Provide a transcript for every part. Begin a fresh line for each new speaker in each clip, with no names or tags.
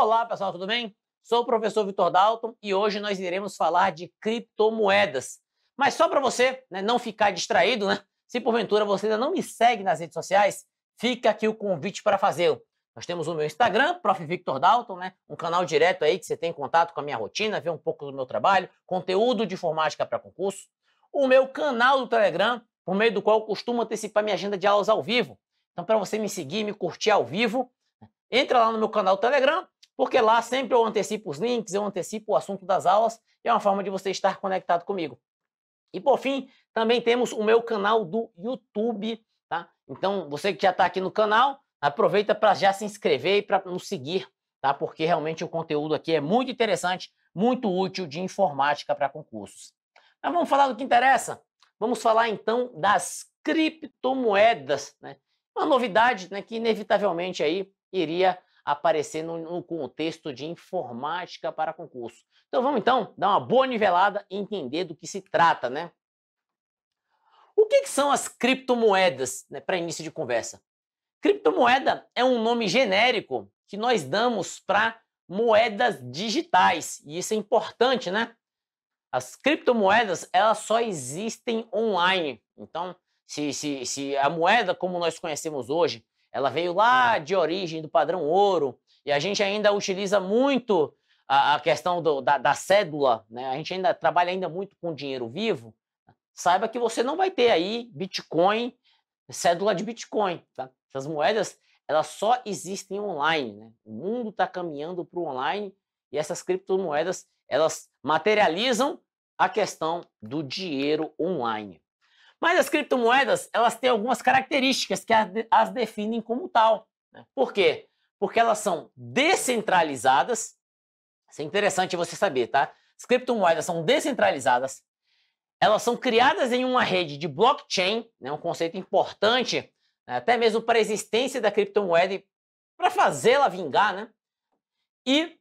Olá pessoal, tudo bem? Sou o professor Vitor Dalton e hoje nós iremos falar de criptomoedas. Mas só para você não ficar distraído, se porventura você ainda não me segue nas redes sociais, fica aqui o convite para fazê-lo. Nós temos o meu Instagram, Prof. Victor Dalton, um canal direto aí que você tem contato com a minha rotina, vê um pouco do meu trabalho, conteúdo de informática para concurso. O meu canal do Telegram, por meio do qual eu costumo antecipar minha agenda de aulas ao vivo. Então, para você me seguir, me curtir ao vivo, entra lá no meu canal do Telegram, porque lá sempre eu antecipo os links, eu antecipo o assunto das aulas, e é uma forma de você estar conectado comigo. E por fim, também temos o meu canal do YouTube, tá? Então, você que já está aqui no canal, aproveita para já se inscrever e para nos seguir, tá? Porque realmente o conteúdo aqui é muito interessante, muito útil de informática para concursos. Mas vamos falar do que interessa? Vamos falar então das criptomoedas, Uma novidade, que inevitavelmente aí iria aparecer no contexto de informática para concurso. Então vamos então dar uma boa nivelada e entender do que se trata, O que são as criptomoedas, para início de conversa? Criptomoeda é um nome genérico que nós damos para moedas digitais, e isso é importante, As criptomoedas, elas só existem online. Então, se a moeda como nós conhecemos hoje, ela veio lá de origem do padrão ouro, e a gente ainda utiliza muito a questão da cédula, A gente ainda trabalha ainda muito com dinheiro vivo. Saiba que você não vai ter aí Bitcoin, cédula de Bitcoin, tá? Essas moedas, elas só existem online, O mundo está caminhando para o online e essas criptomoedas, elas materializam a questão do dinheiro online. Mas as criptomoedas, elas têm algumas características que as definem como tal. Por quê? Porque elas são descentralizadas. Isso é interessante você saber, tá? As criptomoedas são descentralizadas. Elas são criadas em uma rede de blockchain, um conceito importante, até mesmo para a existência da criptomoeda e para fazê-la vingar, E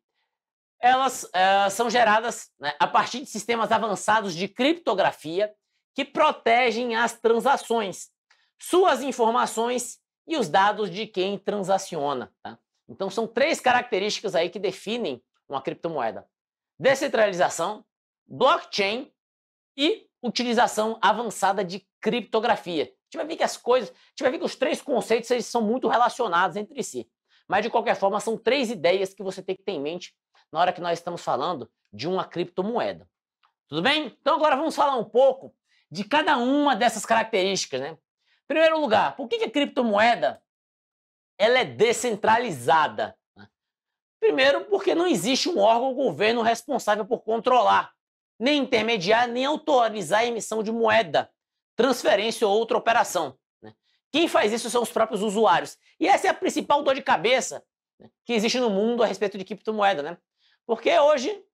elas são geradas a partir de sistemas avançados de criptografia que protegem as transações, suas informações e os dados de quem transaciona. Tá? Então são três características aí que definem uma criptomoeda: descentralização, blockchain e utilização avançada de criptografia. A gente vai ver que os três conceitos eles são muito relacionados entre si. Mas de qualquer forma são três ideias que você tem que ter em mente na hora que nós estamos falando de uma criptomoeda. Tudo bem? Então agora vamos falar um pouco de cada uma dessas características, Em primeiro lugar, por que a criptomoeda ela é descentralizada? Primeiro, porque não existe um órgão ou governo responsável por controlar, nem intermediar, nem autorizar a emissão de moeda, transferência ou outra operação. Quem faz isso são os próprios usuários. E essa é a principal dor de cabeça que existe no mundo a respeito de criptomoeda, Porque hoje, o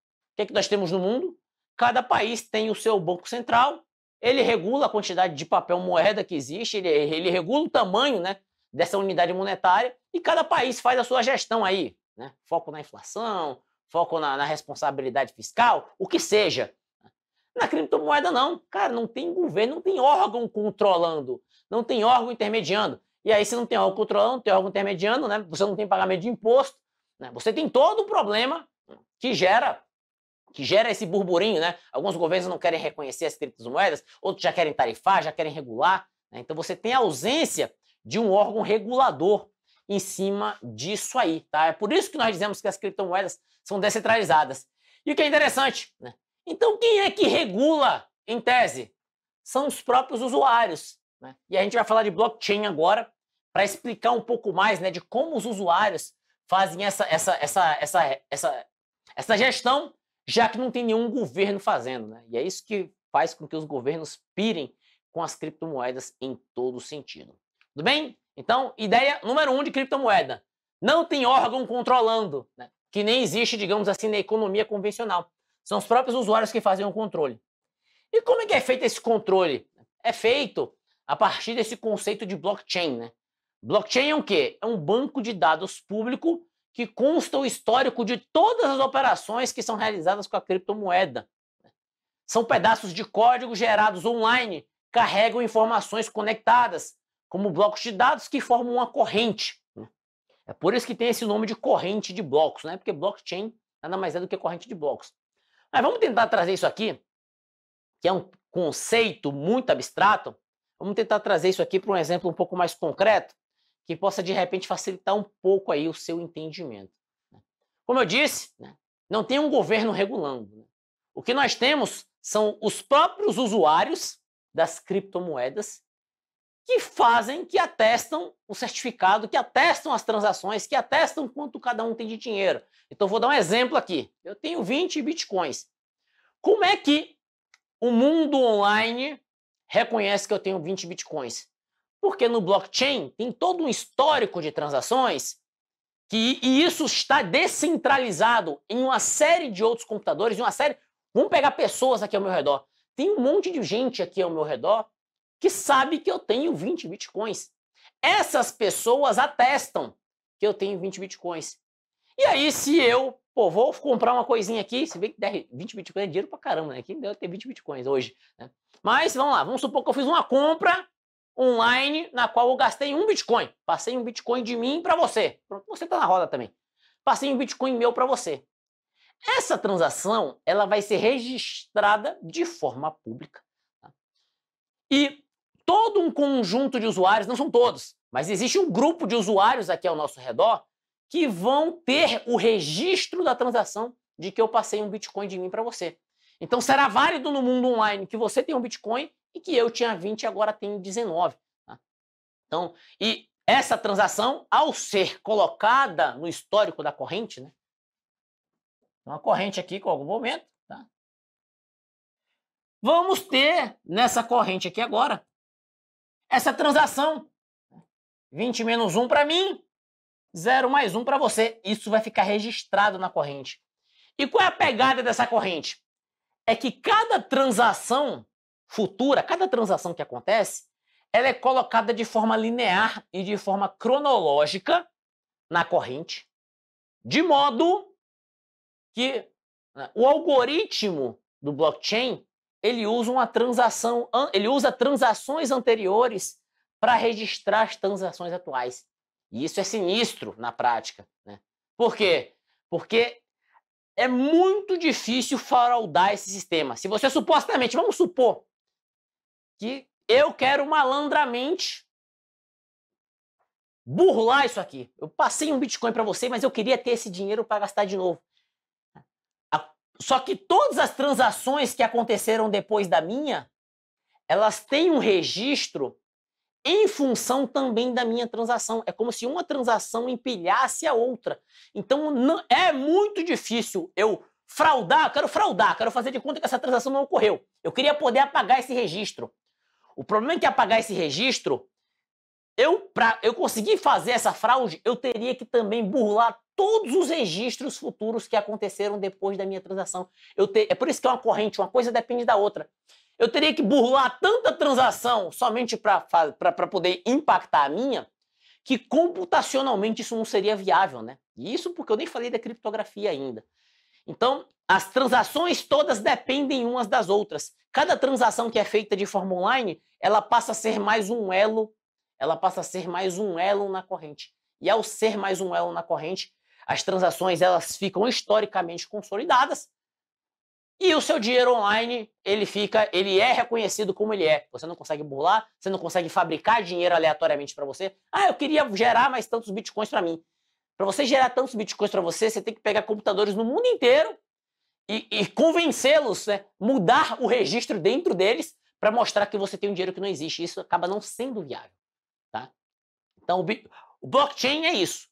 que nós temos no mundo? Cada país tem o seu banco central, ele regula a quantidade de papel moeda que existe, ele regula o tamanho dessa unidade monetária e cada país faz a sua gestão aí, Foco na inflação, foco na responsabilidade fiscal, o que seja. Na criptomoeda não, cara, não tem governo, não tem órgão controlando, não tem órgão intermediando. E aí se não tem órgão controlando, não tem órgão intermediando, Você não tem pagamento de imposto, Você tem todo um problema que gera esse burburinho, Alguns governos não querem reconhecer as criptomoedas, outros já querem tarifar, já querem regular, Então você tem a ausência de um órgão regulador em cima disso aí, tá? É por isso que nós dizemos que as criptomoedas são descentralizadas. E o que é interessante, Então quem é que regula, em tese? São os próprios usuários, E a gente vai falar de blockchain agora para explicar um pouco mais, de como os usuários fazem essa gestão, já que não tem nenhum governo fazendo, E é isso que faz com que os governos pirem com as criptomoedas em todo sentido. Tudo bem? Então, ideia número 1 de criptomoeda. Não tem órgão controlando, que nem existe, digamos assim, na economia convencional. São os próprios usuários que fazem o controle. E como é que é feito esse controle? É feito a partir desse conceito de blockchain, Blockchain é o quê? É um banco de dados público que consta o histórico de todas as operações que são realizadas com a criptomoeda. São pedaços de código gerados online, carregam informações conectadas, como blocos de dados que formam uma corrente. É por isso que tem esse nome de corrente de blocos, né? Porque blockchain nada mais é do que corrente de blocos. Mas vamos tentar trazer isso aqui, que é um conceito muito abstrato. Vamos tentar trazer isso aqui para um exemplo um pouco mais concreto, que possa, de repente, facilitar um pouco aí o seu entendimento. Como eu disse, né, não tem um governo regulando. Né? O que nós temos são os próprios usuários das criptomoedas que fazem, que atestam o certificado, que atestam as transações, que atestam quanto cada um tem de dinheiro. Então, vou dar um exemplo aqui. Eu tenho 20 bitcoins. Como é que o mundo online reconhece que eu tenho 20 bitcoins? Porque no blockchain tem todo um histórico de transações e isso está descentralizado em uma série de outros computadores, em uma série... Vamos pegar pessoas aqui ao meu redor. Tem um monte de gente aqui ao meu redor que sabe que eu tenho 20 bitcoins. Essas pessoas atestam que eu tenho 20 bitcoins. E aí, se eu, vou comprar uma coisinha aqui, se bem que 20 bitcoins é dinheiro pra caramba, né? Quem deve ter 20 bitcoins hoje, né? Mas, vamos lá, vamos supor que eu fiz uma compra online na qual eu gastei um bitcoin. Passei um bitcoin de mim para você. Pronto, você tá na roda também. Passei um bitcoin meu para você. Essa transação, ela vai ser registrada de forma pública. Tá? E todo um conjunto de usuários, não são todos, mas existe um grupo de usuários aqui ao nosso redor que vão ter o registro da transação de que eu passei um bitcoin de mim para você. Então será válido no mundo online que você tem um bitcoin e que eu tinha 20 e agora tenho 19. Tá? Então, e essa transação, ao ser colocada no histórico da corrente, né? Uma corrente aqui com algum momento, tá? Vamos ter nessa corrente aqui agora essa transação. 20 menos 1 para mim, 0 mais 1 para você. Isso vai ficar registrado na corrente. E qual é a pegada dessa corrente? É que cada transação futura, cada transação que acontece, ela é colocada de forma linear e de forma cronológica na corrente, de modo que o algoritmo do blockchain, ele usa transações anteriores para registrar as transações atuais. E isso é sinistro na prática, né? Por quê? Porque é muito difícil fraudar esse sistema. Se você supostamente, vamos supor que eu quero malandramente burlar isso aqui. Eu passei um bitcoin para você, mas eu queria ter esse dinheiro para gastar de novo. Só que todas as transações que aconteceram depois da minha, elas têm um registro em função também da minha transação. É como se uma transação empilhasse a outra. Então não, é muito difícil eu quero fazer de conta que essa transação não ocorreu. Eu queria poder apagar esse registro. O problema é que apagar esse registro, para eu conseguir fazer essa fraude, eu teria que também burlar todos os registros futuros que aconteceram depois da minha transação. É por isso que é uma corrente, uma coisa depende da outra. Eu teria que burlar tanta transação somente para poder impactar a minha, que computacionalmente isso não seria viável, né? E isso porque eu nem falei da criptografia ainda. Então, as transações todas dependem umas das outras. Cada transação que é feita de forma online, ela passa a ser mais um elo, na corrente. E ao ser mais um elo na corrente, as transações elas ficam historicamente consolidadas e o seu dinheiro online ele é reconhecido como ele é. Você não consegue burlar, você não consegue fabricar dinheiro aleatoriamente para você. Eu queria gerar mais tantos bitcoins para mim. Para você gerar tantos bitcoins para você, você tem que pegar computadores no mundo inteiro e convencê-los, né, mudar o registro dentro deles para mostrar que você tem um dinheiro que não existe. Isso acaba não sendo viável. Tá? Então, o blockchain é isso.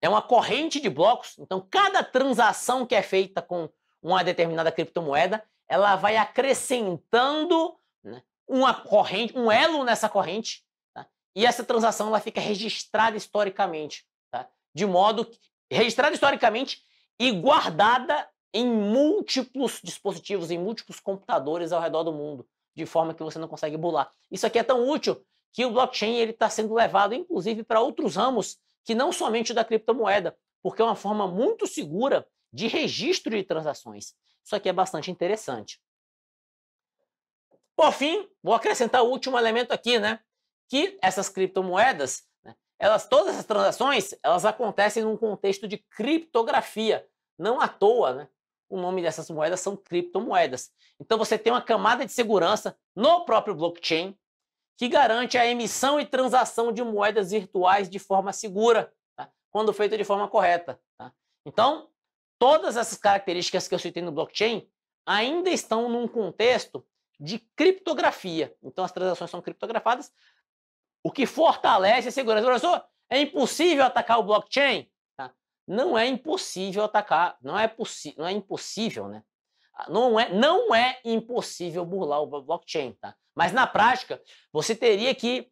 É uma corrente de blocos. Então, cada transação que é feita com uma determinada criptomoeda, ela vai acrescentando, né, uma corrente, um elo nessa corrente, tá? E essa transação ela fica registrada historicamente, tá? De modo registrada historicamente e guardada em múltiplos dispositivos, em múltiplos computadores ao redor do mundo, de forma que você não consegue burlar. Isso aqui é tão útil que o blockchain está sendo levado, inclusive, para outros ramos que não somente o da criptomoeda, porque é uma forma muito segura de registro de transações. Isso aqui é bastante interessante. Por fim, vou acrescentar o último elemento aqui, né? Que essas criptomoedas, né, todas essas transações, elas acontecem num contexto de criptografia. Não à toa, né? O nome dessas moedas são criptomoedas. Então você tem uma camada de segurança no próprio blockchain que garante a emissão e transação de moedas virtuais de forma segura, tá? Quando feita de forma correta. Tá? Então, todas essas características que eu citei no blockchain ainda estão num contexto de criptografia. Então as transações são criptografadas, o que fortalece a segurança. Professor, é impossível atacar o blockchain? Tá? Não é impossível atacar, não é impossível, né? Não é impossível burlar o blockchain, tá? Mas na prática, você teria que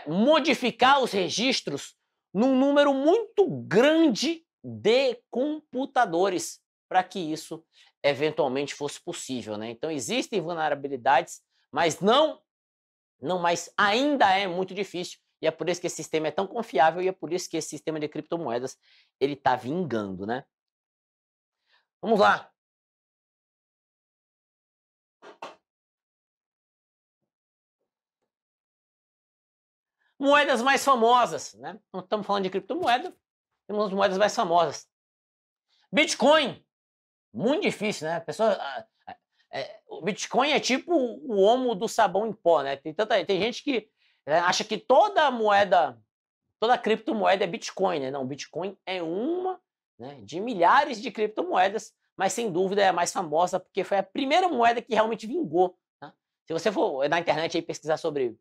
modificar os registros num número muito grande de computadores para que isso eventualmente fosse possível, né? Então existem vulnerabilidades, mas mas ainda é muito difícil, e é por isso que esse sistema é tão confiável, e é por isso que esse sistema de criptomoedas ele está vingando, né? Vamos lá. Moedas mais famosas, né? Não estamos falando de criptomoeda, temos as moedas mais famosas. Bitcoin, muito difícil, né? O Bitcoin é tipo o homo do sabão em pó, né? Tem gente que acha que toda criptomoeda é Bitcoin, né? Não, Bitcoin é uma, né, de milhares de criptomoedas, mas sem dúvida é a mais famosa porque foi a primeira moeda que realmente vingou. Tá? Se você for na internet aí pesquisar sobre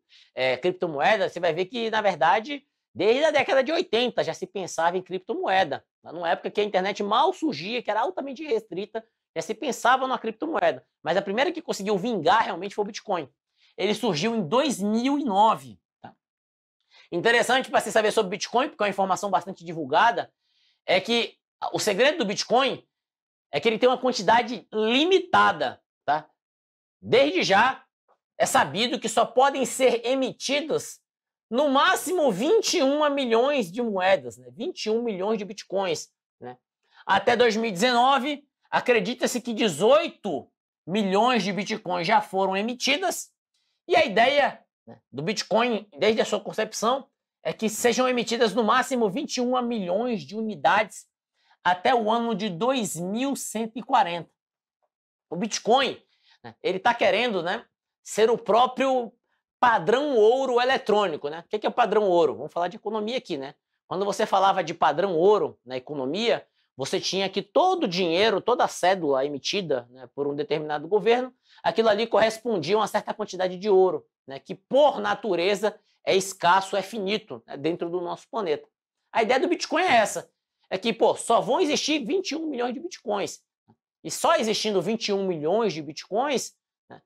criptomoeda, você vai ver que, na verdade, desde a década de 80 já se pensava em criptomoeda. Tá? Numa época que a internet mal surgia, que era altamente restrita, já se pensava numa criptomoeda. Mas a primeira que conseguiu vingar realmente foi o Bitcoin. Ele surgiu em 2009. Tá? Interessante para você saber sobre Bitcoin, porque é uma informação bastante divulgada, é que o segredo do Bitcoin é que ele tem uma quantidade limitada. Tá? Desde já, é sabido que só podem ser emitidos no máximo 21 milhões de moedas, né? 21 milhões de bitcoins. Né? Até 2019, acredita-se que 18 milhões de bitcoins já foram emitidas, e a ideia, né, do Bitcoin, desde a sua concepção, é que sejam emitidas no máximo 21 milhões de unidades até o ano de 2140. O Bitcoin, né, ele está querendo, né, ser o próprio padrão ouro eletrônico. Né? O que é o padrão ouro? Vamos falar de economia aqui. Né? Quando você falava de padrão ouro na economia, você tinha que todo o dinheiro, toda a cédula emitida, né, por um determinado governo, aquilo ali correspondia a uma certa quantidade de ouro, né, que por natureza é escasso, é finito, né, dentro do nosso planeta. A ideia do Bitcoin é essa, é que só vão existir 21 milhões de Bitcoins. E só existindo 21 milhões de Bitcoins, né,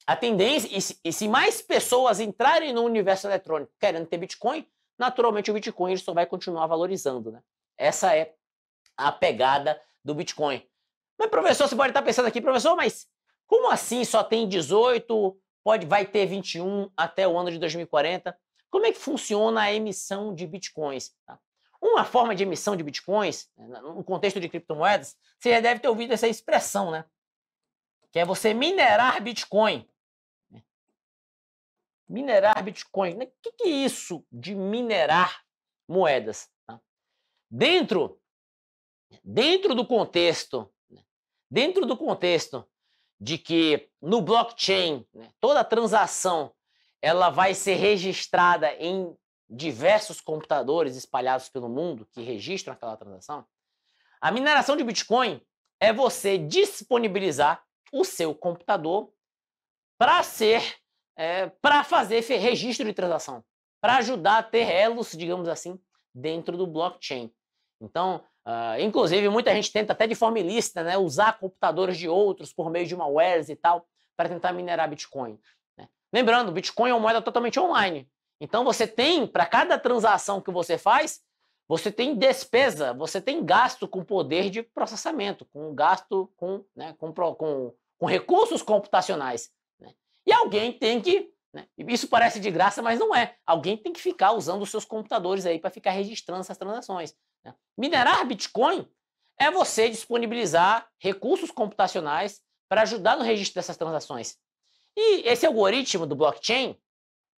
a tendência, e se mais pessoas entrarem no universo eletrônico querendo ter Bitcoin, naturalmente o Bitcoin ele só vai continuar valorizando. Né? Essa é a pegada do Bitcoin. Mas, professor, você pode estar pensando aqui, professor, mas como assim só tem 18, vai ter 21 até o ano de 2040? Como é que funciona a emissão de Bitcoins? Tá? Uma forma de emissão de Bitcoins, no contexto de criptomoedas, você já deve ter ouvido essa expressão, né? Que é você minerar Bitcoin. Minerar Bitcoin. O que é isso de minerar moedas? Tá? Dentro do contexto de que no blockchain, né, toda transação ela vai ser registrada em diversos computadores espalhados pelo mundo que registram aquela transação, a mineração de Bitcoin é você disponibilizar o seu computador para fazer registro de transação, para ajudar a ter elos, digamos assim, dentro do blockchain. Então, inclusive, muita gente tenta até de forma ilícita, né, usar computadores de outros por meio de malwares e tal, para tentar minerar Bitcoin. Né? Lembrando, Bitcoin é uma moeda totalmente online. Então, você tem, para cada transação que você faz, você tem despesa, você tem gasto com poder de processamento, com gasto com recursos computacionais. Né? E alguém tem que, né, isso parece de graça, mas não é. Alguém tem que ficar usando os seus computadores aí para ficar registrando essas transações. Né? Minerar Bitcoin é você disponibilizar recursos computacionais para ajudar no registro dessas transações. E esse algoritmo do blockchain,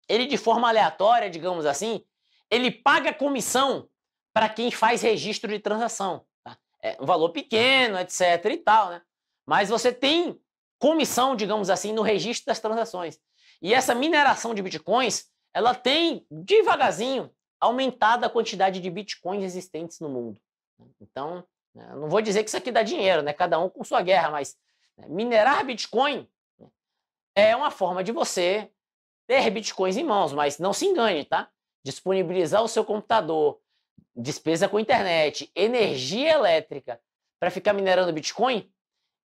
ele de forma aleatória, digamos assim, ele paga comissão para quem faz registro de transação. Tá? É um valor pequeno, etc e tal, né? Mas você tem comissão, digamos assim, no registro das transações. E essa mineração de bitcoins, ela tem, devagarzinho, aumentado a quantidade de bitcoins existentes no mundo. Então, não vou dizer que isso aqui dá dinheiro, né? Cada um com sua guerra, mas minerar bitcoin é uma forma de você ter bitcoins em mãos, mas não se engane, tá? Disponibilizar o seu computador, despesa com internet, energia elétrica para ficar minerando bitcoin,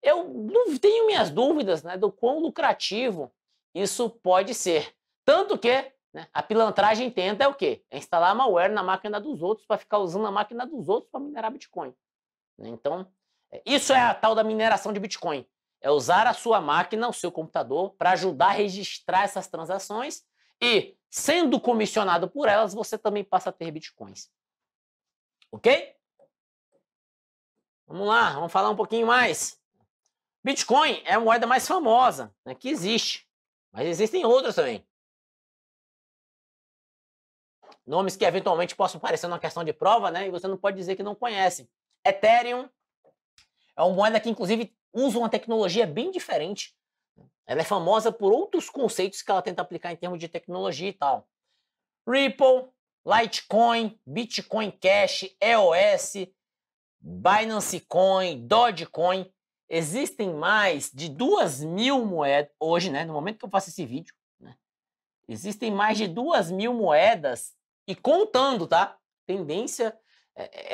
eu não tenho minhas dúvidas, né, do quão lucrativo isso pode ser. Tanto que, né, a pilantragem tenta é o quê? É instalar malware na máquina dos outros para ficar usando a máquina dos outros para minerar bitcoin. Então, isso é a tal da mineração de bitcoin. É usar a sua máquina, o seu computador, para ajudar a registrar essas transações e, sendo comissionado por elas, você também passa a ter bitcoins. Ok? Vamos lá, vamos falar um pouquinho mais. Bitcoin é a moeda mais famosa, né, que existe, mas existem outras também. Nomes que eventualmente possam parecer uma questão de prova, né, e você não pode dizer que não conhece. Ethereum é uma moeda que, inclusive, usa uma tecnologia bem diferente. Ela é famosa por outros conceitos que ela tenta aplicar em termos de tecnologia e tal. Ripple, Litecoin, Bitcoin Cash, EOS, Binance Coin, Dogecoin. Existem mais de 2.000 moedas, hoje, né, no momento que eu faço esse vídeo, né, existem mais de 2.000 moedas e contando, tá? Tendência,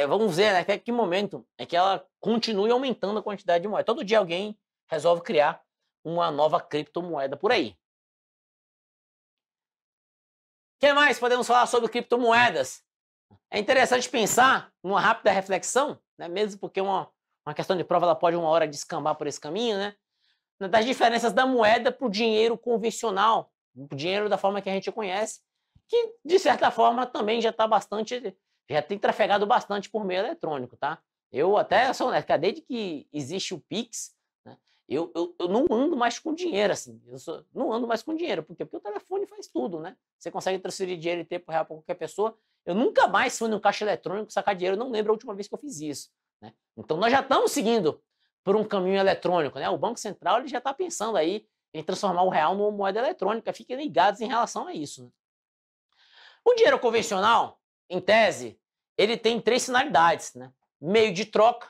vamos ver, né, até que momento é que ela continue aumentando a quantidade de moedas. Todo dia alguém resolve criar uma nova criptomoeda por aí. O que mais podemos falar sobre criptomoedas? É interessante pensar numa rápida reflexão, né, mesmo porque uma questão de prova ela pode uma hora descambar por esse caminho, né? Das diferenças da moeda para o dinheiro convencional, o dinheiro da forma que a gente conhece, que de certa forma também já está bastante, já tem trafegado bastante por meio eletrônico, tá? Eu até sou honesto, desde que existe o Pix, né, eu não ando mais com dinheiro, assim, não ando mais com dinheiro, por quê? Porque o telefone faz tudo, né? Você consegue transferir dinheiro em tempo real para qualquer pessoa. Eu nunca mais fui no caixa eletrônico sacar dinheiro, eu não lembro a última vez que eu fiz isso, né? Então nós já estamos seguindo por um caminho eletrônico, né? O Banco Central ele já está pensando aí em transformar o real numa moeda eletrônica. Fiquem ligados em relação a isso, né? O dinheiro convencional, em tese, ele tem 3 finalidades, né? Meio de troca,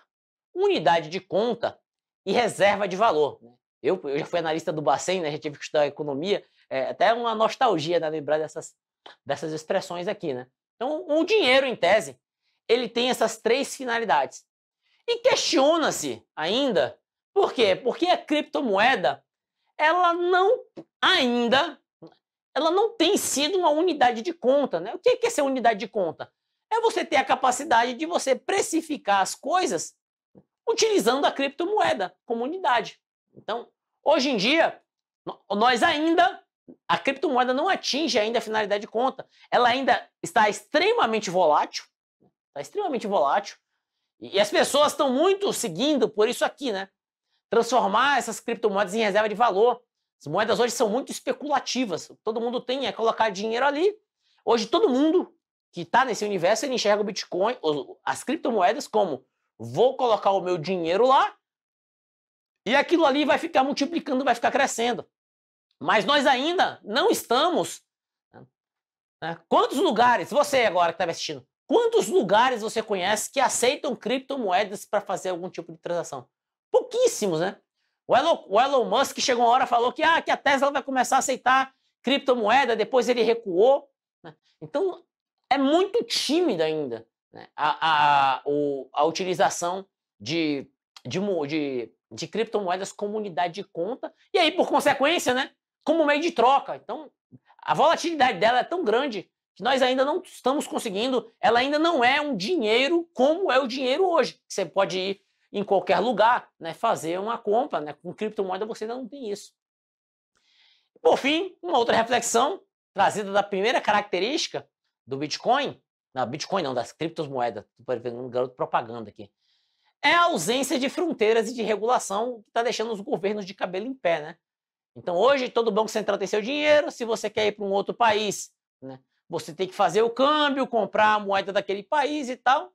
unidade de conta e reserva de valor. Né? Eu já fui analista do Bacen, né? Já tive que estudar economia, até uma nostalgia, né? Lembrar dessas expressões aqui, né? Então, o dinheiro, em tese, ele tem essas 3 finalidades. E questiona-se ainda, por quê? Porque a criptomoeda, ela não tem sido uma unidade de conta, né? O que é ser unidade de conta? É você ter a capacidade de você precificar as coisas utilizando a criptomoeda como unidade. Então, hoje em dia, a criptomoeda não atinge ainda a finalidade de conta. Ela ainda está extremamente volátil, e as pessoas estão muito seguindo por isso aqui, né? Transformar essas criptomoedas em reserva de valor. As moedas hoje são muito especulativas. Todo mundo tem é colocar dinheiro ali. Hoje todo mundo que está nesse universo ele enxerga o Bitcoin, as criptomoedas como vou colocar o meu dinheiro lá e aquilo ali vai ficar multiplicando, vai ficar crescendo. Mas nós ainda não estamos. Né? Quantos lugares, você agora que está me assistindo, quantos lugares você conhece que aceitam criptomoedas para fazer algum tipo de transação? Pouquíssimos, né? O Elon Musk chegou uma hora e falou que a Tesla vai começar a aceitar criptomoeda, depois ele recuou. Né? Então, é muito tímida ainda, né, a utilização de criptomoedas como unidade de conta, e aí, por consequência, né, como meio de troca. Então, a volatilidade dela é tão grande que nós ainda não estamos conseguindo, ela ainda não é um dinheiro como é o dinheiro hoje. Você pode ir em qualquer lugar, né, fazer uma compra, né, com criptomoeda você ainda não tem isso. Por fim, uma outra reflexão trazida da primeira característica do Bitcoin, das criptomoedas, estou vendo um garoto propaganda aqui, é a ausência de fronteiras e de regulação que está deixando os governos de cabelo em pé, né? Então, hoje, todo banco central tem seu dinheiro. Se você quer ir para um outro país, né, você tem que fazer o câmbio, comprar a moeda daquele país e tal.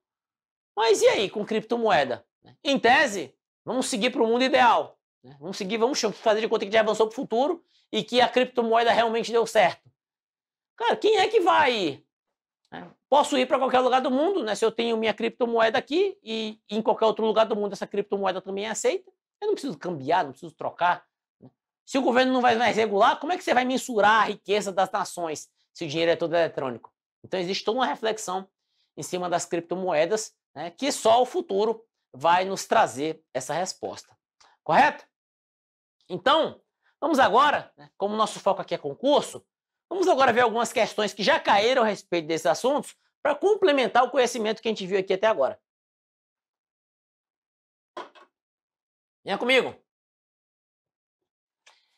Mas e aí com criptomoeda? Em tese, vamos seguir para o mundo ideal. Né? Vamos fazer de conta que já avançou para o futuro e que a criptomoeda realmente deu certo. Cara, quem é que vai ir? Posso ir para qualquer lugar do mundo, né? Se eu tenho minha criptomoeda aqui e em qualquer outro lugar do mundo essa criptomoeda também é aceita, eu não preciso cambiar, não preciso trocar. Né? Se o governo não vai mais regular, como é que você vai mensurar a riqueza das nações se o dinheiro é todo eletrônico? Então existe toda uma reflexão em cima das criptomoedas, né, que só o futuro vai nos trazer essa resposta. Correto? Então, vamos agora, né, como nosso foco aqui é concurso, vamos agora ver algumas questões que já caíram a respeito desses assuntos para complementar o conhecimento que a gente viu aqui até agora. Venha comigo.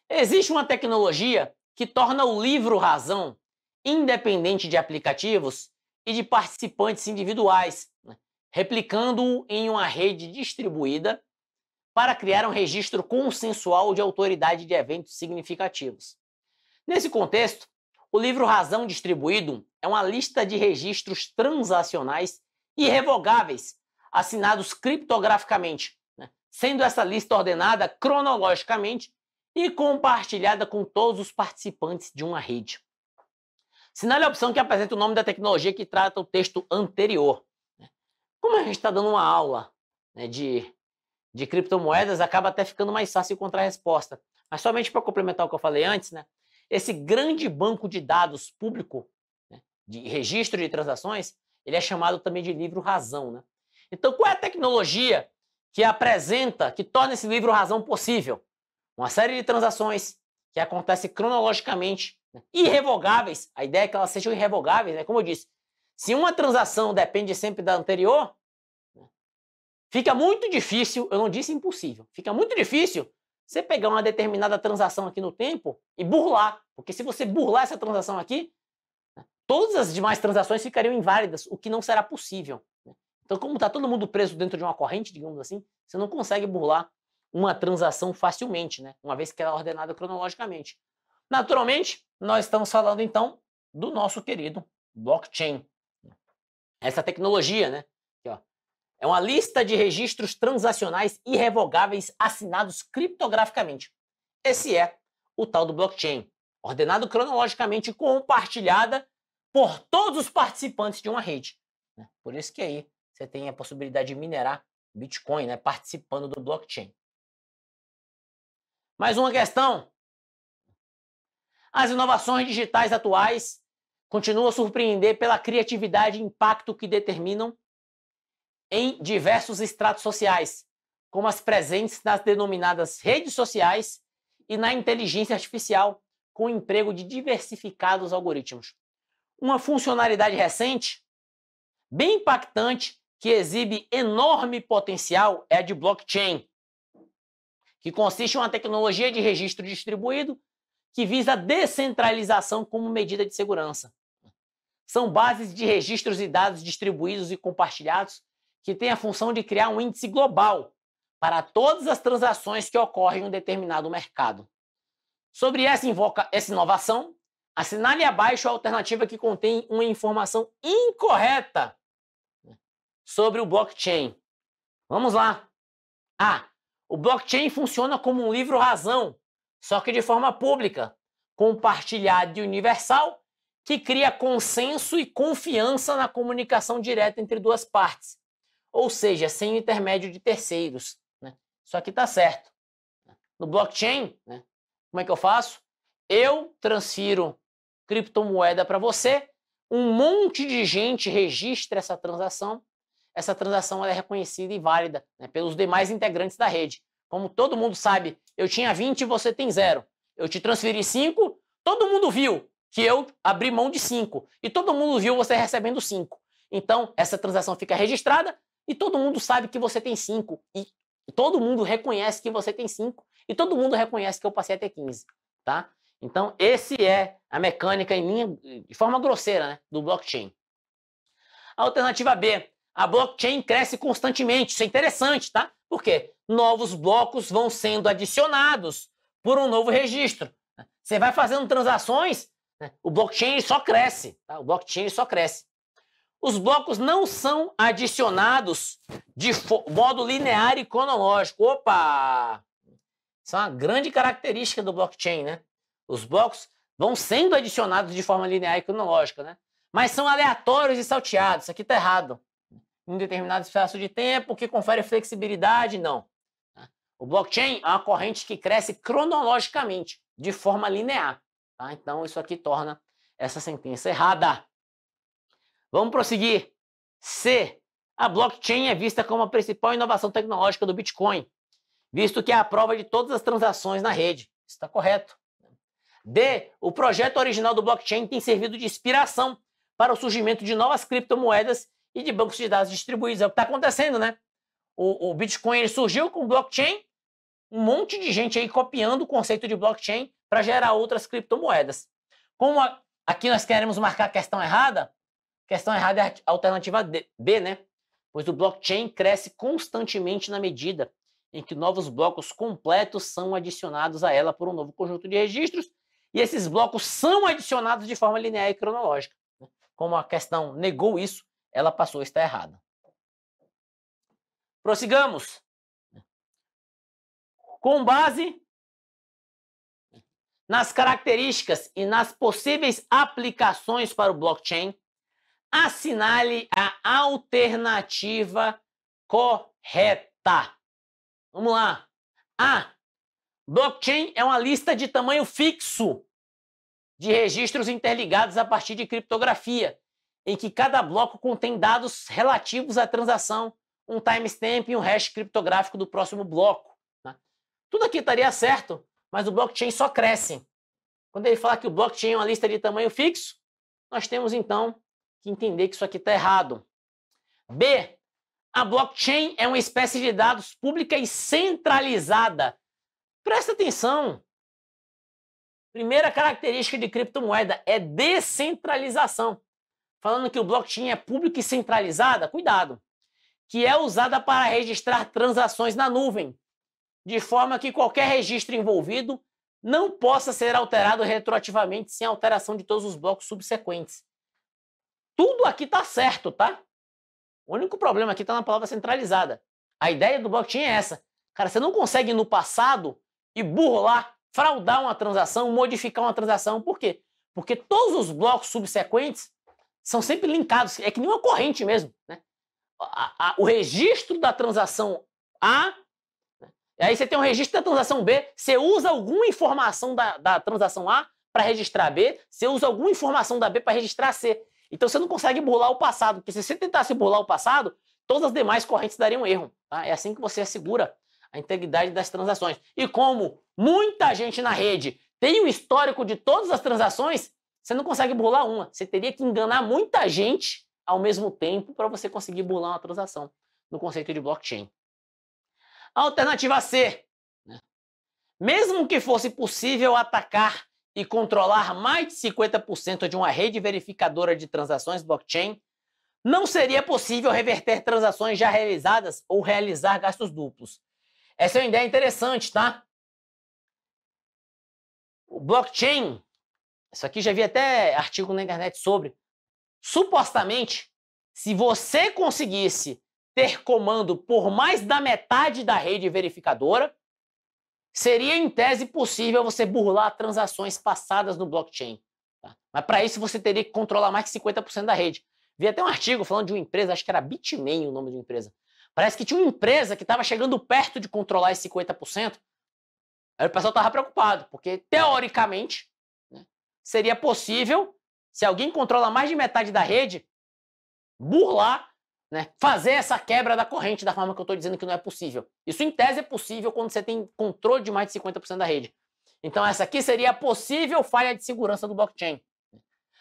Existe uma tecnologia que torna o livro-razão independente de aplicativos e de participantes individuais, né, replicando-o em uma rede distribuída para criar um registro consensual de autoridade de eventos significativos. Nesse contexto, o livro-razão distribuído é uma lista de registros transacionais irrevogáveis, assinados criptograficamente, né, sendo essa lista ordenada cronologicamente e compartilhada com todos os participantes de uma rede. Sinale a opção que apresenta o nome da tecnologia que trata o texto anterior. Como a gente está dando uma aula, né, de criptomoedas, acaba até ficando mais fácil encontrar a resposta. Mas somente para complementar o que eu falei antes, né, esse grande banco de dados público, né, de registro de transações, ele é chamado também de livro-razão. Né? Então, qual é a tecnologia que torna esse livro-razão possível? Uma série de transações que acontecem cronologicamente, né, irrevogáveis. A ideia é que elas sejam irrevogáveis, né? Como eu disse, se uma transação depende sempre da anterior, né, fica muito difícil, eu não disse impossível, fica muito difícil você pegar uma determinada transação aqui no tempo e burlar. Porque se você burlar essa transação aqui, né, todas as demais transações ficariam inválidas, o que não será possível. Né? Então, como está todo mundo preso dentro de uma corrente, digamos assim, você não consegue burlar uma transação facilmente, né? Uma vez que ela é ordenada cronologicamente. Naturalmente, nós estamos falando então do nosso querido blockchain. Essa tecnologia, né? Aqui, ó, é uma lista de registros transacionais irrevogáveis assinados criptograficamente. Esse é o tal do blockchain, ordenado cronologicamente e compartilhada por todos os participantes de uma rede. Né? Por isso que aí você tem a possibilidade de minerar Bitcoin, né, participando do blockchain. Mais uma questão. As inovações digitais atuais continuam a surpreender pela criatividade e impacto que determinam em diversos estratos sociais, como as presentes nas denominadas redes sociais e na inteligência artificial, com o emprego de diversificados algoritmos. Uma funcionalidade recente, bem impactante, que exibe enorme potencial é a de blockchain, que consiste em uma tecnologia de registro distribuído que visa a descentralização como medida de segurança. São bases de registros e dados distribuídos e compartilhados que têm a função de criar um índice global para todas as transações que ocorrem em um determinado mercado. Sobre essa inovação, assinale abaixo a alternativa que contém uma informação incorreta sobre o blockchain. Vamos lá. A. O blockchain funciona como um livro-razão, só que de forma pública, compartilhada e universal, que cria consenso e confiança na comunicação direta entre duas partes, ou seja, sem o intermédio de terceiros. Né? Isso aqui está certo. No blockchain, né, como é que eu faço? Eu transfiro criptomoeda para você, um monte de gente registra essa transação ela é reconhecida e válida, né, pelos demais integrantes da rede. Como todo mundo sabe, eu tinha 20 e você tem 0. Eu te transferi 5, todo mundo viu que eu abri mão de 5. E todo mundo viu você recebendo 5. Então, essa transação fica registrada e todo mundo sabe que você tem 5. E todo mundo reconhece que você tem 5. E todo mundo reconhece que eu passei a ter 15. Tá? Então, esse é a mecânica de forma grosseira, né, do blockchain. A alternativa B. A blockchain cresce constantemente. Isso é interessante, tá? Por quê? Novos blocos vão sendo adicionados por um novo registro. Você vai fazendo transações, né? O blockchain só cresce. Tá? O blockchain só cresce. Os blocos não são adicionados de modo linear e cronológico. Opa! Isso é uma grande característica do blockchain, né? Os blocos vão sendo adicionados de forma linear e cronológica, né? Mas são aleatórios e salteados. Isso aqui está errado. Em um determinado espaço de tempo que confere flexibilidade, não. O blockchain é uma corrente que cresce cronologicamente, de forma linear. Tá? Então, isso aqui torna essa sentença errada. Vamos prosseguir. C. A blockchain é vista como a principal inovação tecnológica do Bitcoin, visto que é a prova de todas as transações na rede. Isso está correto. D. O projeto original do blockchain tem servido de inspiração para o surgimento de novas criptomoedas e de bancos de dados distribuídos. É o que está acontecendo, né? O Bitcoin ele surgiu com o blockchain, um monte de gente aí copiando o conceito de blockchain para gerar outras criptomoedas. Como aqui nós queremos marcar a questão errada é a alternativa B, né? Pois o blockchain cresce constantemente na medida em que novos blocos completos são adicionados a ela por um novo conjunto de registros, e esses blocos são adicionados de forma linear e cronológica. Como a questão negou isso, ela passou a estar errada. Prossigamos. Com base nas características e nas possíveis aplicações para o blockchain, assinale a alternativa correta. Vamos lá. A. Blockchain é uma lista de tamanho fixo de registros interligados a partir de criptografia, em que cada bloco contém dados relativos à transação, um timestamp e um hash criptográfico do próximo bloco. Tudo aqui estaria certo, mas o blockchain só cresce. Quando ele fala que o blockchain é uma lista de tamanho fixo, nós temos então que entender que isso aqui está errado. B. A blockchain é uma espécie de dados pública e centralizada. Presta atenção. Primeira característica de criptomoeda é descentralização. Falando que o blockchain é público e centralizada, cuidado. Que é usada para registrar transações na nuvem, de forma que qualquer registro envolvido não possa ser alterado retroativamente sem alteração de todos os blocos subsequentes. Tudo aqui está certo, tá? O único problema aqui está na palavra centralizada. A ideia do blockchain é essa. Cara, você não consegue no passado e burlar, fraudar uma transação, modificar uma transação. Por quê? Porque todos os blocos subsequentes são sempre linkados. É que nem uma corrente mesmo, né? O registro da transação A, né? E aí você tem um registro da transação B, você usa alguma informação da transação A para registrar B, você usa alguma informação da B para registrar C. Então você não consegue burlar o passado, porque se você tentasse burlar o passado, todas as demais correntes dariam erro. Tá? É assim que você assegura a integridade das transações. E como muita gente na rede tem um histórico de todas as transações, você não consegue burlar uma. Você teria que enganar muita gente ao mesmo tempo para você conseguir burlar uma transação no conceito de blockchain. A alternativa C. Né? Mesmo que fosse possível atacar e controlar mais de 50% de uma rede verificadora de transações blockchain, não seria possível reverter transações já realizadas ou realizar gastos duplos. Essa é uma ideia interessante, tá? O blockchain, isso aqui já vi até artigo na internet sobre, supostamente, se você conseguisse ter comando por mais da metade da rede verificadora, seria em tese possível você burlar transações passadas no blockchain. Tá? Mas para isso você teria que controlar mais de 50% da rede. Vi até um artigo falando de uma empresa, acho que era Bitmain o nome de uma empresa. Parece que tinha uma empresa que estava chegando perto de controlar esses 50%. Aí o pessoal estava preocupado, porque teoricamente, né, seria possível, se alguém controla mais de metade da rede, burlar, né, fazer essa quebra da corrente da forma que eu estou dizendo que não é possível. Isso em tese é possível quando você tem controle de mais de 50% da rede. Então essa aqui seria a possível falha de segurança do blockchain.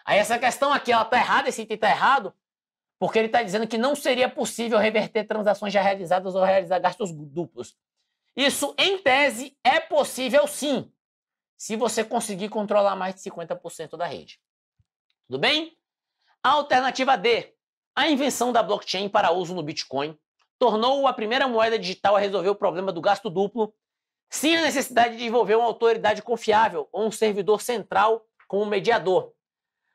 Aí essa questão aqui, ela está errada, esse item está errado, porque ele está dizendo que não seria possível reverter transações já realizadas ou realizar gastos duplos. Isso, em tese, é possível sim, se você conseguir controlar mais de 50% da rede. Tudo bem? A alternativa D. A invenção da blockchain para uso no Bitcoin tornou-o a primeira moeda digital a resolver o problema do gasto duplo, Sim, a necessidade de desenvolver uma autoridade confiável ou um servidor central como mediador.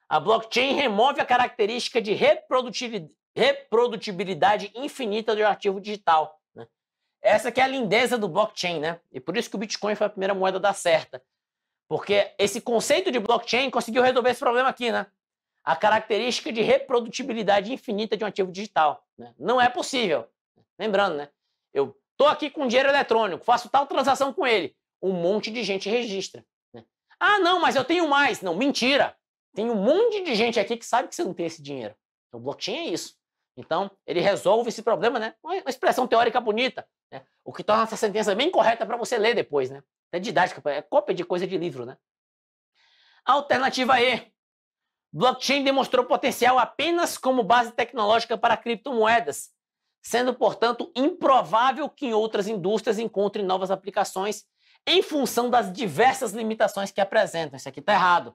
A blockchain remove a característica de reprodutibilidade infinita do ativo digital, né? Essa que é a lindeza do blockchain, né? E por isso que o Bitcoin foi a primeira moeda a dar certa. Porque esse conceito de blockchain conseguiu resolver esse problema aqui, né? A característica de reprodutibilidade infinita de um ativo digital, né? Não é possível. Lembrando, né? Eu tô aqui com dinheiro eletrônico, faço tal transação com ele, um monte de gente registra, né? Ah, não, mas eu tenho mais. Não, mentira. Tem um monte de gente aqui que sabe que você não tem esse dinheiro. Então, o blockchain é isso. Então, ele resolve esse problema, né? Uma expressão teórica bonita, né? O que torna essa sentença bem correta para você ler depois, né? É didática, é cópia de coisa de livro, né? Alternativa E. Blockchain demonstrou potencial apenas como base tecnológica para criptomoedas, sendo, portanto, improvável que em outras indústrias encontrem novas aplicações em função das diversas limitações que apresentam. Isso aqui está errado.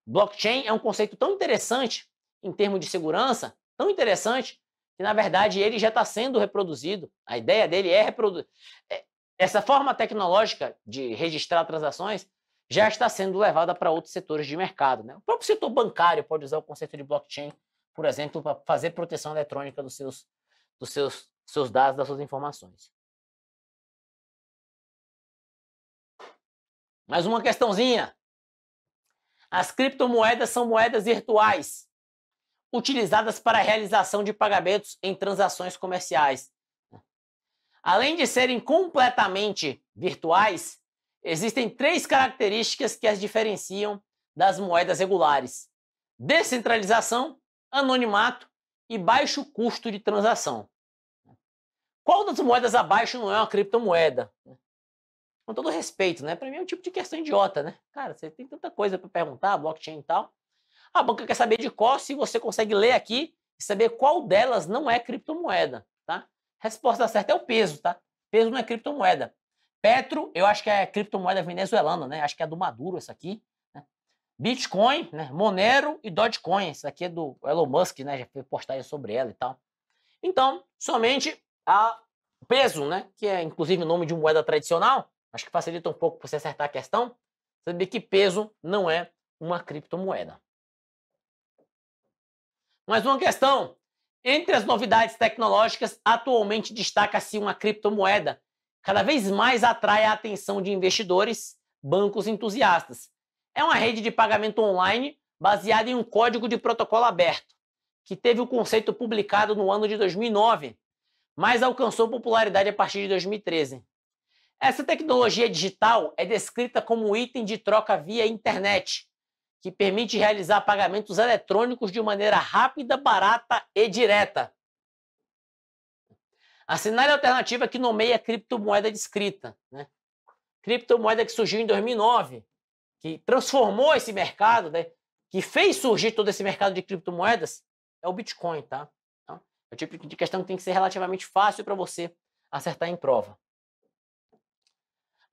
Blockchain é um conceito tão interessante em termos de segurança, tão interessante, que na verdade ele já está sendo reproduzido. A ideia dele é reproduzir. Essa forma tecnológica de registrar transações já está sendo levada para outros setores de mercado, né? O próprio setor bancário pode usar o conceito de blockchain, por exemplo, para fazer proteção eletrônica dos seus dados, das suas informações. Mais uma questãozinha. As criptomoedas são moedas virtuais, utilizadas para a realização de pagamentos em transações comerciais. Além de serem completamente virtuais, existem 3 características que as diferenciam das moedas regulares: descentralização, anonimato e baixo custo de transação. Qual das moedas abaixo não é uma criptomoeda? Com todo respeito, né? Para mim é um tipo de questão idiota, né? Cara, você tem tanta coisa para perguntar, blockchain e tal. A banca quer saber de qual, se você consegue ler aqui e saber qual delas não é criptomoeda, tá? Resposta certa é o peso, tá? Peso não é criptomoeda. Petro, eu acho que é criptomoeda venezuelana, né? Acho que é do Maduro essa aqui, né? Bitcoin, né? Monero e Dogecoin. Essa aqui é do Elon Musk, né? Já fez postagem sobre ela e tal. Então, somente a peso, né? Que é inclusive o nome de moeda tradicional. Acho que facilita um pouco para você acertar a questão. Saber que peso não é uma criptomoeda. Mais uma questão. Entre as novidades tecnológicas, atualmente destaca-se uma criptomoeda. Cada vez mais atrai a atenção de investidores, bancos entusiastas. É uma rede de pagamento online baseada em um código de protocolo aberto, que teve o conceito publicado no ano de 2009, mas alcançou popularidade a partir de 2013. Essa tecnologia digital é descrita como um item de troca via internet, que permite realizar pagamentos eletrônicos de maneira rápida, barata e direta. A cenário alternativa que nomeia a criptomoeda descrita, né? Criptomoeda que surgiu em 2009, que transformou esse mercado, né? Que fez surgir todo esse mercado de criptomoedas, é o Bitcoin, tá? Então, é o tipo de questão que tem que ser relativamente fácil para você acertar em prova.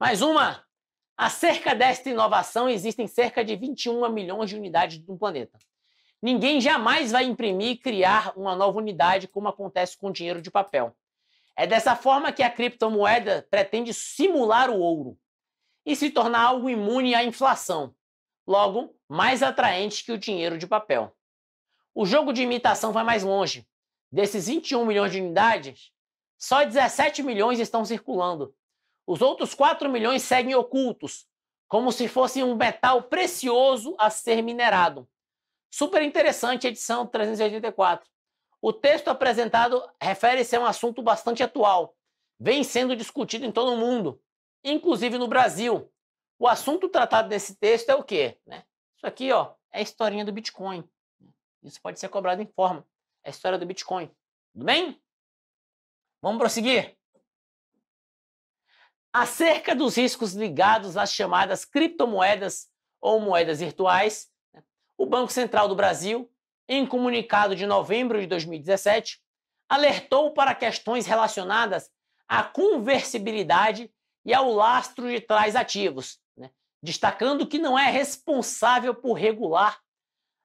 Mais uma. Acerca desta inovação, existem cerca de 21 milhões de unidades no planeta. Ninguém jamais vai imprimir e criar uma nova unidade como acontece com dinheiro de papel. É dessa forma que a criptomoeda pretende simular o ouro e se tornar algo imune à inflação, logo, mais atraente que o dinheiro de papel. O jogo de imitação vai mais longe. Desses 21 milhões de unidades, só 17 milhões estão circulando. Os outros 4 milhões seguem ocultos, como se fosse um metal precioso a ser minerado. Super interessante a edição 384. O texto apresentado refere-se a um assunto bastante atual. Vem sendo discutido em todo o mundo, inclusive no Brasil. O assunto tratado nesse texto é o quê? Isso aqui, ó, é a historinha do Bitcoin. Isso pode ser cobrado em forma. É a história do Bitcoin. Tudo bem? Vamos prosseguir. Acerca dos riscos ligados às chamadas criptomoedas ou moedas virtuais, o Banco Central do Brasil, em comunicado de novembro de 2017, alertou para questões relacionadas à conversibilidade e ao lastro de tais ativos, destacando que não é responsável por regular,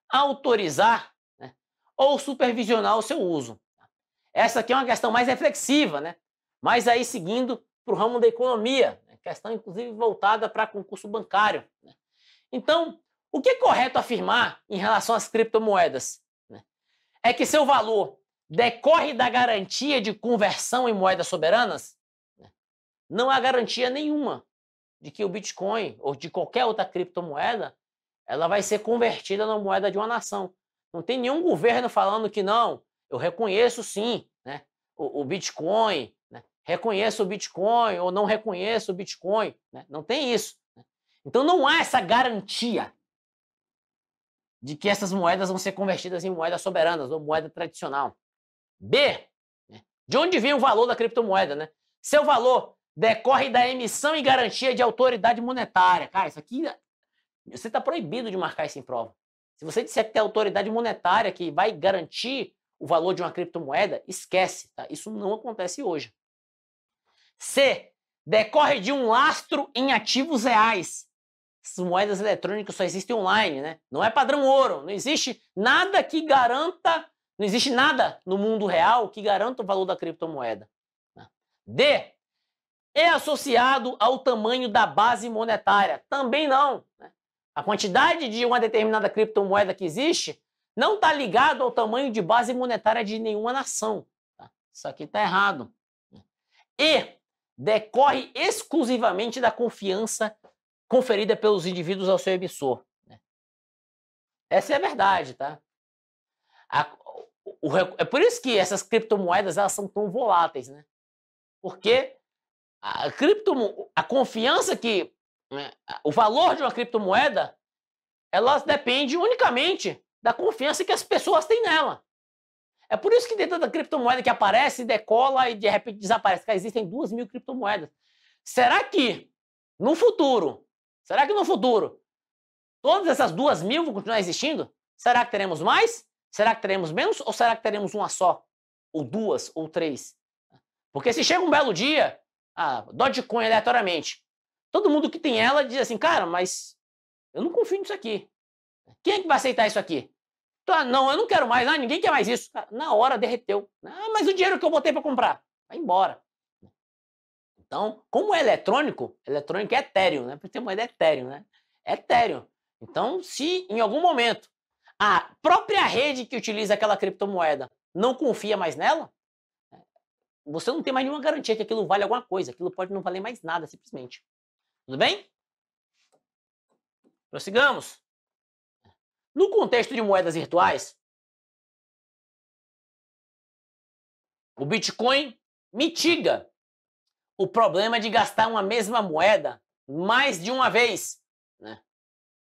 autorizar, ou supervisionar o seu uso. Essa aqui é uma questão mais reflexiva, mas aí seguindo para o ramo da economia, Questão, inclusive, voltada para concurso bancário. Então, o que é correto afirmar em relação às criptomoedas? É que seu valor decorre da garantia de conversão em moedas soberanas? Não há garantia nenhuma de que o Bitcoin ou de qualquer outra criptomoeda ela vai ser convertida na moeda de uma nação. Não tem nenhum governo falando que não, eu reconheço sim, né, o Bitcoin, né, reconheço o Bitcoin ou não reconheço o Bitcoin. Né, não tem isso. Né. Então não há essa garantia de que essas moedas vão ser convertidas em moedas soberanas ou moeda tradicional. B, né, de onde vem o valor da criptomoeda? Né? Seu valor decorre da emissão e garantia de autoridade monetária. Cara, isso aqui, você está proibido de marcar isso em prova. Se você disser que tem autoridade monetária que vai garantir o valor de uma criptomoeda, esquece, tá? Isso não acontece hoje. C, decorre de um lastro em ativos reais. Essas moedas eletrônicas só existem online, né? Não é padrão ouro, não existe nada que garanta, não existe nada no mundo real que garanta o valor da criptomoeda. D, é associado ao tamanho da base monetária. Também não. Né? A quantidade de uma determinada criptomoeda que existe não está ligado ao tamanho de base monetária de nenhuma nação. Tá? Isso aqui está errado. E decorre exclusivamente da confiança conferida pelos indivíduos ao seu emissor. Né? Essa é a verdade, tá? É por isso que essas criptomoedas elas são tão voláteis, né? Porque a confiança que, né, o valor de uma criptomoeda, ela depende unicamente da confiança que as pessoas têm nela. É por isso que dentro da criptomoeda que aparece, decola e de repente desaparece. Cara, existem 2.000 criptomoedas. Será que no futuro, todas essas 2.000 vão continuar existindo? Será que teremos mais? Será que teremos menos? Ou será que teremos uma só? Ou duas? Ou três? Porque se chega um belo dia, Dogecoin aleatoriamente, todo mundo que tem ela diz assim, cara, mas eu não confio nisso aqui. Quem é que vai aceitar isso aqui? Não, eu não quero mais, ninguém quer mais isso. Na hora derreteu. Mas o dinheiro que eu botei para comprar, vai embora. Então, como é eletrônico é Ethereum, né? Porque tem moeda Ethereum, né? Ethereum. Então, se em algum momento a própria rede que utiliza aquela criptomoeda não confia mais nela, você não tem mais nenhuma garantia que aquilo vale alguma coisa. Aquilo pode não valer mais nada, simplesmente. Tudo bem? Prossigamos. No contexto de moedas virtuais, o Bitcoin mitiga o problema de gastar uma mesma moeda mais de uma vez, né?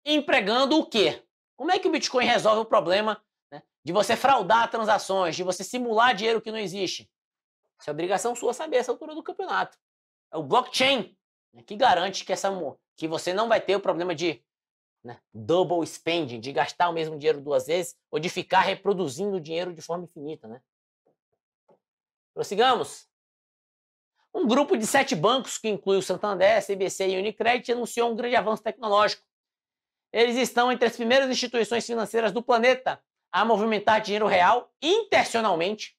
Empregando o quê? Como é que o Bitcoin resolve o problema, né, de você fraudar transações, de você simular dinheiro que não existe? Isso é obrigação sua saber essa altura do campeonato. É o blockchain, né, que garante que você não vai ter o problema de, né, double spending, de gastar o mesmo dinheiro duas vezes ou de ficar reproduzindo o dinheiro de forma infinita. Né? Prossigamos. Um grupo de 7 bancos, que inclui o Santander, CBC e Unicredit, anunciou um grande avanço tecnológico. Eles estão entre as primeiras instituições financeiras do planeta a movimentar dinheiro real internacionalmente,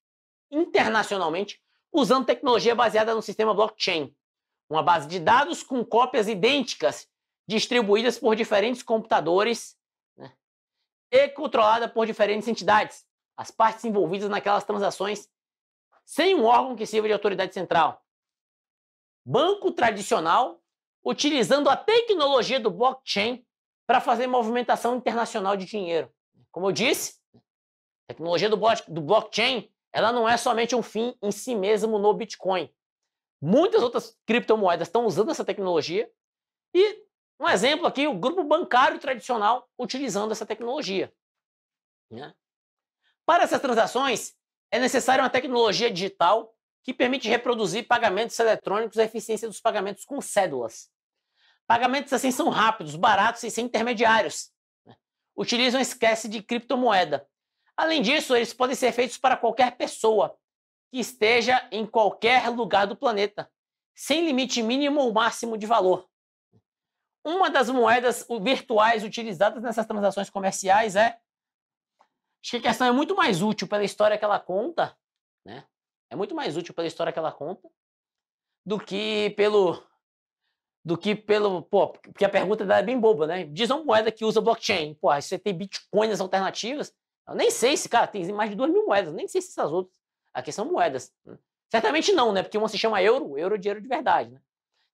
usando tecnologia baseada no sistema blockchain. Uma base de dados com cópias idênticas distribuídas por diferentes computadores, né, e controlada por diferentes entidades, as partes envolvidas naquelas transações, sem um órgão que sirva de autoridade central. Banco tradicional, utilizando a tecnologia do blockchain para fazer movimentação internacional de dinheiro. Como eu disse, a tecnologia do blockchain ela não é somente um fim em si mesmo no Bitcoin. Muitas outras criptomoedas estão usando essa tecnologia e, um exemplo aqui, o grupo bancário tradicional utilizando essa tecnologia. Né? Para essas transações, é necessária uma tecnologia digital que permite reproduzir pagamentos eletrônicos e a eficiência dos pagamentos com cédulas. Pagamentos assim são rápidos, baratos e sem intermediários. Né? Utilizam uma espécie de criptomoeda. Além disso, eles podem ser feitos para qualquer pessoa que esteja em qualquer lugar do planeta, sem limite mínimo ou máximo de valor. Uma das moedas virtuais utilizadas nessas transações comerciais acho que a questão é muito mais útil pela história que ela conta, né? É muito mais útil pela história que ela conta do que do que pelo... Pô, porque a pergunta dela é bem boba, né? Diz uma moeda que usa blockchain. Pô, aí você tem bitcoins alternativas. Eu nem sei se, cara, tem mais de 2.000 moedas. Nem sei se essas outras aqui são moedas. Né? Certamente não, né? Porque uma se chama euro, euro é dinheiro de verdade, né?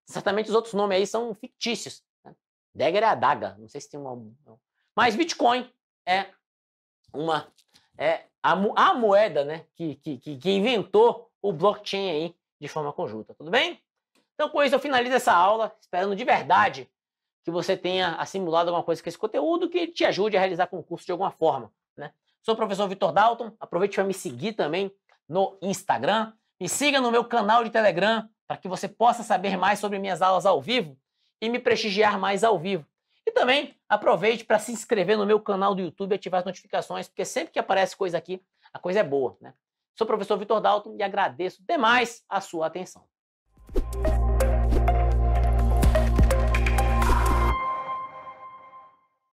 Certamente os outros nomes aí são fictícios. Né? Dagger é a daga. Não sei se tem uma... Mas Bitcoin é a moeda, né, que inventou o blockchain aí de forma conjunta, tudo bem? Então, com isso, eu finalizo essa aula, esperando de verdade que você tenha assimilado alguma coisa com esse conteúdo que te ajude a realizar concurso de alguma forma, né? Sou o professor Vitor Dalton, aproveite para me seguir também no Instagram, me siga no meu canal de Telegram para que você possa saber mais sobre minhas aulas ao vivo e me prestigiar mais ao vivo. E também aproveite para se inscrever no meu canal do YouTube e ativar as notificações, porque sempre que aparece coisa aqui, a coisa é boa, né? Sou o professor Vitor Dalton e agradeço demais a sua atenção.